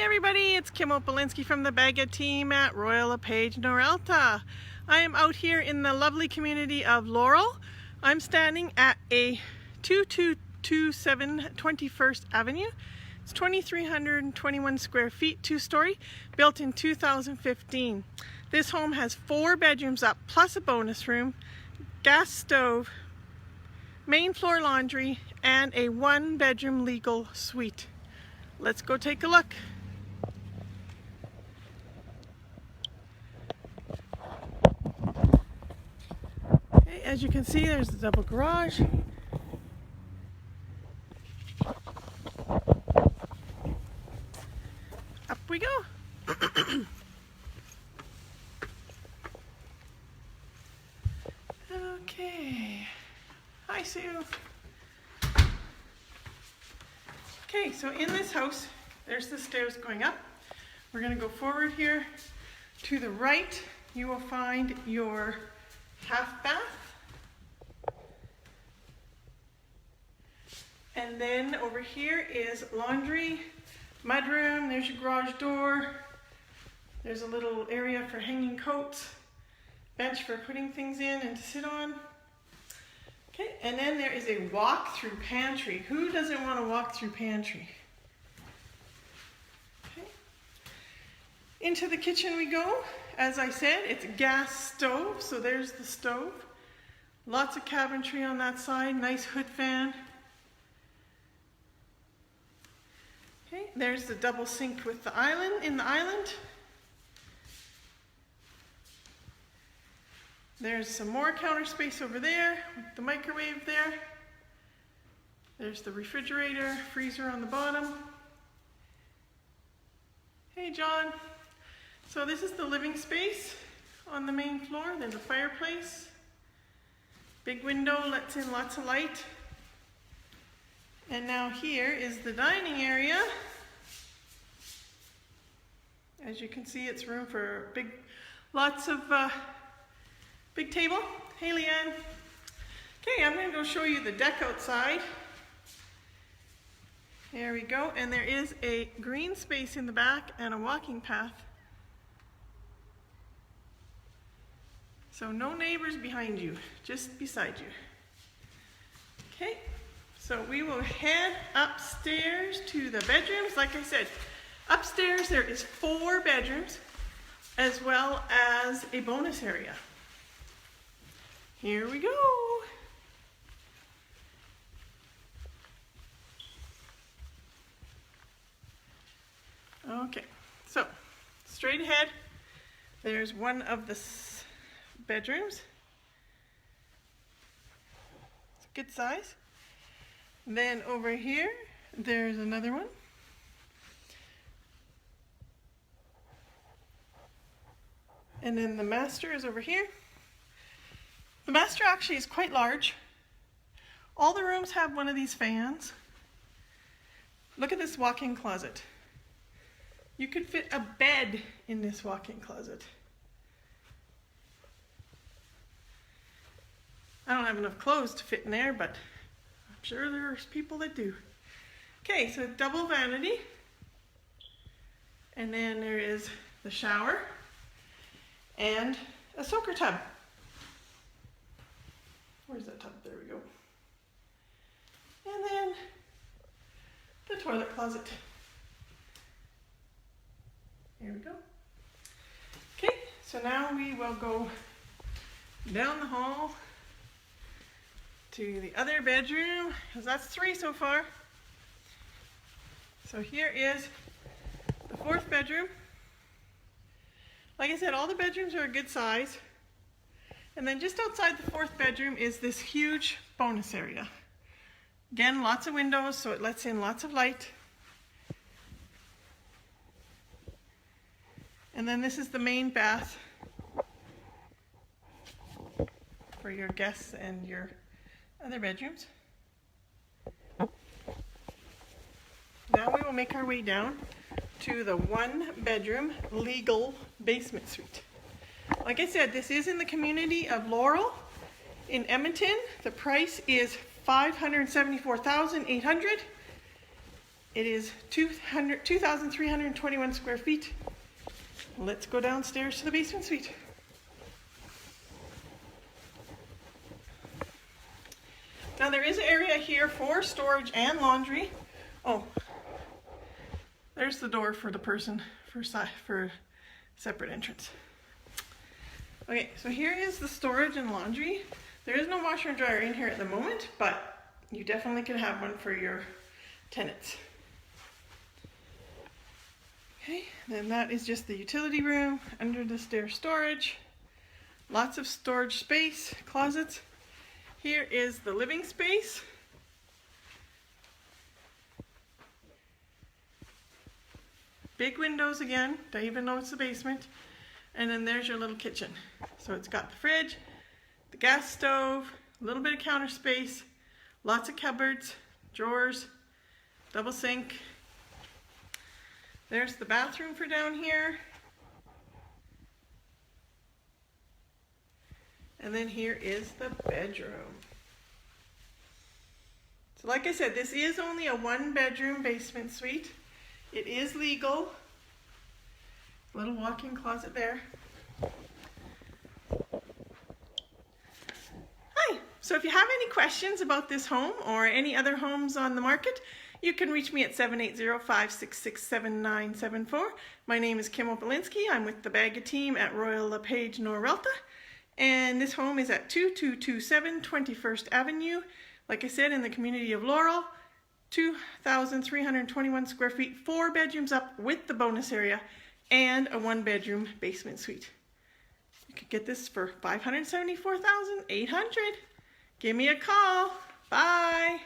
everybody, it's Kim Opolinski from the Baguette team at Royal LePage Norelta. I am out here in the lovely community of Laurel. I'm standing at a 2227 21st Avenue. It's 2,321 square feet, two-story, built in 2015. This home has 4 bedrooms up, plus a bonus room, gas stove, main floor laundry, and a 1-bedroom legal suite. Let's go take a look. Okay, as you can see, there's the double garage. Up we go. Okay. Hi, Sue. Okay, so in this house, there's the stairs going up. We're going to go forward here. To the right, you will find your half bath. And then over here is laundry, mudroom, there's your garage door. There's a little area for hanging coats, bench for putting things in and to sit on. Okay, and then there is a walk-through pantry. Who doesn't want to walk through pantry? Okay. Into the kitchen we go. As I said, it's a gas stove, so there's the stove. Lots of cabinetry on that side, nice hood fan. Okay, there's the double sink with the island, in the island. There's some more counter space over there with the microwave there. There's the refrigerator, freezer on the bottom. Hey, John. So this is the living space on the main floor. There's a fireplace. Big window lets in lots of light. And now here is the dining area. As you can see, it's room for lots of big table. Hey, Leanne. Okay, I'm going to go show you the deck outside. There we go. And there is a green space in the back and a walking path. So no neighbors behind you, just beside you. Okay, so we will head upstairs to the bedrooms. Like I said, upstairs there is 4 bedrooms as well as a bonus area. Here we go. Okay, so straight ahead, there's one of the bedrooms. It's a good size. Then over here, there's another one. And then the master is over here. The master actually is quite large. All the rooms have one of these fans. Look at this walk-in closet. You could fit a bed in this walk-in closet. I don't have enough clothes to fit in there, but I'm sure there's people that do. Okay, so double vanity. And then there is the shower and a soaker tub. Where's that tub? There we go. And then the toilet closet. Here we go. Okay, so now we will go down the hall to the other bedroom, because that's 3 so far. So here is the 4th bedroom. Like I said, all the bedrooms are a good size. And then just outside the 4th bedroom is this huge bonus area. Again, lots of windows, so it lets in lots of light. And then this is the main bath for your guests and your other bedrooms. Now we will make our way down to the 1-bedroom legal basement suite. Like I said, this is in the community of Laurel in Edmonton. The price is $574,800. It is 2,321 square feet. Let's go downstairs to the basement suite. Now there is an area here for storage and laundry. Oh, there's the door for the person for separate entrance. Okay, so here is the storage and laundry. There is no washer and dryer in here at the moment, but you definitely can have one for your tenants. Okay, then that is just the utility room, under the stair storage. Lots of storage space, closets. Here is the living space. Big windows again, don't even know it's the basement. And then there's your little kitchen. So it's got the fridge, the gas stove, a little bit of counter space, lots of cupboards, drawers, double sink. There's the bathroom for down here. And then here is the bedroom. So like I said, this is only a 1-bedroom basement suite. It is legal. Little walk-in closet there. Hi, so if you have any questions about this home or any other homes on the market, you can reach me at 780-566-7974. My name is Kim Opalinsky. I'm with the Baga team at Royal LePage Norelta. And this home is at 2227 21st Avenue. Like I said, in the community of Laurel, 2,321 square feet, 4 bedrooms up with the bonus area, and a 1-bedroom basement suite. You could get this for $574,800. Give me a call. Bye.